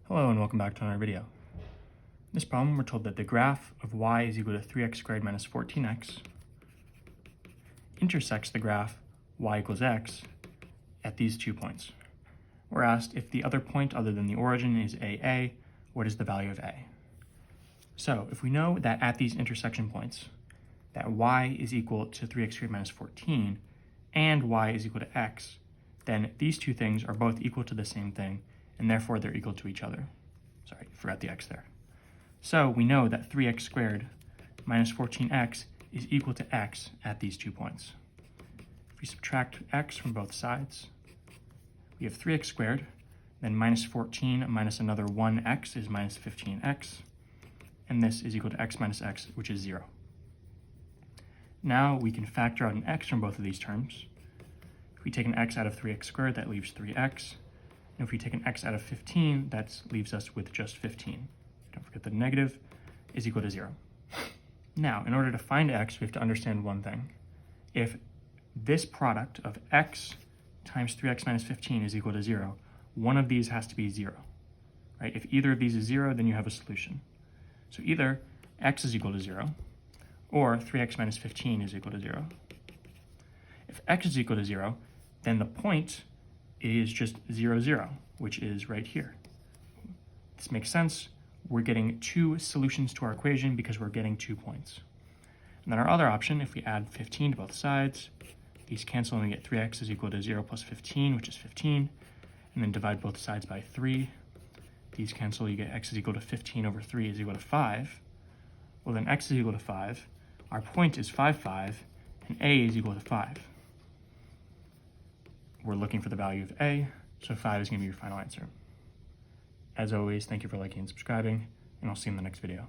Hello and welcome back to another video. In this problem, we're told that the graph of y is equal to 3x squared minus 14x intersects the graph y equals x at these 2 points. We're asked if the other point other than the origin is AA, what is the value of A? So if we know that at these intersection points, that y is equal to 3x squared minus 14 and y is equal to x, then these two things are both equal to the same thing, and therefore they're equal to each other. Sorry, forgot the x there. So we know that 3x squared minus 14x is equal to x at these 2 points. If we subtract x from both sides, we have 3x squared, then minus 14 minus another 1x is minus 15x, and this is equal to x minus x, which is 0. Now we can factor out an x from both of these terms. If we take an x out of 3x squared, that leaves 3x. And if we take an x out of 15, that leaves us with just 15. Don't forget the negative is equal to 0. Now, in order to find x, we have to understand one thing. If this product of x times 3x minus 15 is equal to 0, one of these has to be 0. Right? If either of these is 0, then you have a solution. So either x is equal to 0, or 3x minus 15 is equal to 0. If x is equal to 0, then the point is just 0, 0, which is right here. This makes sense. We're getting two solutions to our equation because we're getting 2 points. And then our other option, if we add 15 to both sides, these cancel and we get 3x is equal to 0 plus 15, which is 15, and then divide both sides by 3. These cancel, you get x is equal to 15 over 3 is equal to 5. Well, then x is equal to 5. Our point is 5, 5, and a is equal to 5. We're looking for the value of a, so 5 is going to be your final answer. As always, thank you for liking and subscribing, and I'll see you in the next video.